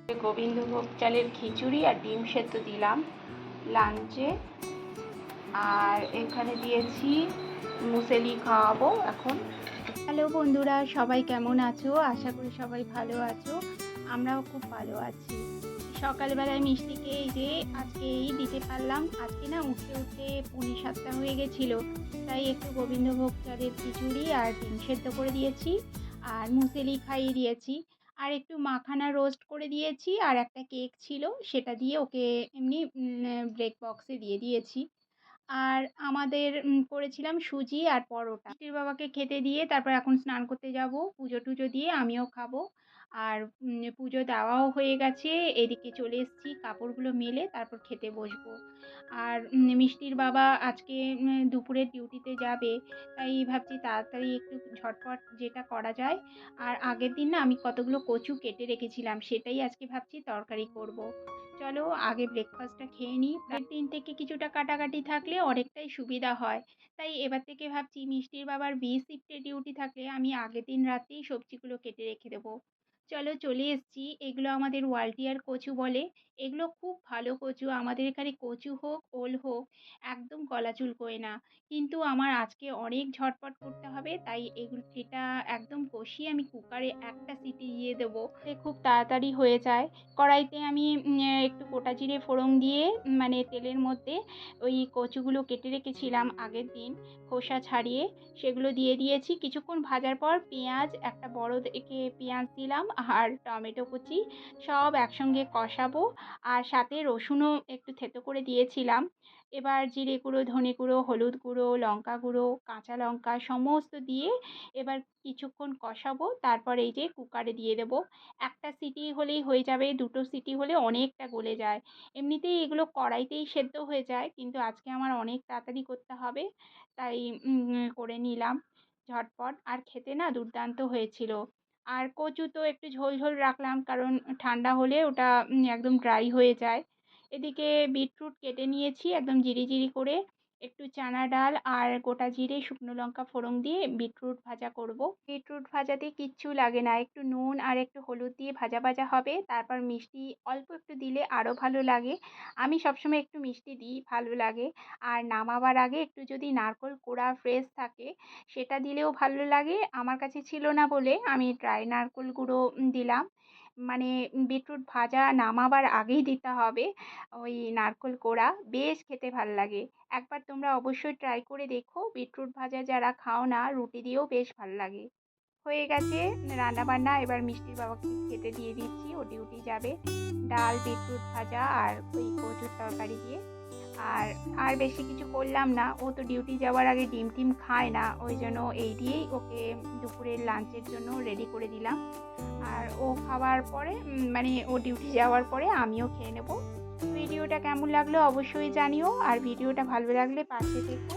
গোবিন্দভোগ চালের খিচুড়ি আর ডিম সেদ্ধ দিলাম লাঞ্চে। আর এখানে দিয়েছি মুসেলি খাওয়াবো এখন। হ্যালো বন্ধুরা, সবাই কেমন আছো? আশা করি সবাই ভালো আছো। আমরাও খুব ভালো আছি। সকালবেলায় মিষ্টিকে এই যে আজকে দিতে পারলাম। আজকে না উঠতে উঠতে 6:45 হয়ে গেছিলো, তাই একটু গোবিন্দভোগ চালের খিচুড়ি আর ডিম সেদ্ধ করে দিয়েছি আর মুসেলি খাইয়ে দিয়েছি। আর একটু মাখানা রোস্ট করে দিয়েছি আর একটা কেক ছিল, সেটা দিয়ে ওকে এমনি ব্রেক বক্সে দিয়ে দিয়েছি। আর আমাদের করেছিলাম সুজি আর পরোটা। মিষ্টির বাবাকে খেতে দিয়ে তারপর এখন স্নান করতে যাব, পুজো টুজো দিয়ে আমিও খাবো। আর পুজো দেওয়াও হয়ে গেছে, এদিকে চলে এসেছি কাপড়গুলো মেলে তারপর খেতে বসবো। আর মিষ্টির বাবা আজকে দুপুরের ডিউটিতে যাবে, তাই ভাবছি তাড়াতাড়ি একটু ঝটপট যেটা করা যায়। আর আগের দিন না আমি কতগুলো কচু কেটে রেখেছিলাম, সেটাই আজকে ভাবছি তরকারি করব। চলো আগে ব্রেকফাস্টটা খেয়ে নিই। আগের দিন থেকে কিছুটা কাটাকাটি থাকলে অনেকটাই সুবিধা হয়। তাই এবার থেকে ভাবছি মিষ্টির বাবার বি শিফটে ডিউটি থাকলে আমি আগের দিন রাতেই সবজিগুলো কেটে রেখে দেবো। চলো চলে এসেছি, এগুলো আমাদের ওয়ালটিয়ার কচু বলে। এগুলো খুব ভালো কচু, আমাদের এখানে কচু হোক ওল হোক একদম গলা চুলকোয় না। কিন্তু আমার আজকে অনেক ঝটপট করতে হবে, তাই এটা একদম কষিয়ে আমি কুকারে একটা সিটি দিয়ে দেবো, খুব তাড়াতাড়ি হয়ে যায়। কড়াইতে আমি একটু গোটা জিরে ফোড়ন দিয়ে মানে তেলের মধ্যে ওই কচুগুলো কেটে রেখেছিলাম আগের দিন খোসা ছাড়িয়ে, সেগুলো দিয়ে দিয়েছি। কিছুক্ষণ ভাজার পর পেঁয়াজ একটা বড় দেখে পেঁয়াজ দিলাম আর টমেটো কুচি সব একসঙ্গে কষাবো। আর সাথে রসুনও একটু থেতো করে দিয়েছিলাম। এবার জিরে গুঁড়ো, ধনে গুঁড়ো, হলুদ গুঁড়ো, লঙ্কা গুঁড়ো, কাঁচা লঙ্কা সমস্ত দিয়ে এবার কিছুক্ষণ কষাবো। তারপর এই যে কুকারে দিয়ে দেবো। একটা সিটি হলেই হয়ে যাবে, দুটো সিটি হলে অনেকটা গলে যায়। এমনিতেই এগুলো কড়াইতেই সেদ্ধ হয়ে যায়, কিন্তু আজকে আমার অনেক তাড়াতাড়ি করতে হবে, তাই করে নিলাম ঝটপট। আর খেতে না দুর্দান্ত হয়েছিল। আর কচু তো একটু ঝোল ঝোল রাখলাম, কারণ ঠান্ডা হলে ওটা একদম ড্রাই হয়ে যায়। এদিকে বিটরুট কেটে নিয়েছি একদম জিরি করে। একটু চানা ডাল আর গোটা জিরে শুকনো লঙ্কা ফোড়ন দিয়ে বিটরুট ভাজা করব। বিটরুট ভাজাতে কিচ্ছু লাগে না, একটু নুন আর একটু হলুদ দিয়ে ভাজা ভাজা হবে, তারপর মিষ্টি অল্প একটু দিলে আরও ভালো লাগে। আমি সবসময় একটু মিষ্টি দিই, ভালো লাগে। আর নামাবার আগে একটু যদি নারকেল কোড়া ফ্রেশ থাকে সেটা দিলেও ভালো লাগে। আমার কাছে ছিল না বলে আমি ড্রাই নারকেল গুঁড়ো দিলাম। মানে বিটরুট ভাজা নামাবার আগেই দিতে হবে ওই নারকেল কোড়া, বেশ খেতে ভাল লাগে। একবার তোমরা অবশ্যই ট্রাই করে দেখো, বিটরুট ভাজা যারা খাও না রুটি দিয়েও বেশ ভাল লাগে। হয়ে গেছে রান্নাবান্না, এবার মিষ্টির বাবাকে খেতে দিয়ে দিচ্ছি, ও ডিউটি যাবে। ডাল, বিটরুট ভাজা আর ওই কচুর তরকারি দিয়ে। আর আর বেশি কিছু করলাম না, ও তো ডিউটি যাওয়ার আগে ডিম টিম খায় না, ওই জন্য এই দিয়েই ওকে দুপুরের লাঞ্চের জন্য রেডি করে দিলাম। আর ও খাওয়ার পরে মানে ও ডিউটি যাওয়ার পরে আমিও খেয়ে নেব। ভিডিওটা কেমন লাগলো অবশ্যই জানিও, আর ভিডিওটা ভালো লাগলে পাশে থেকো।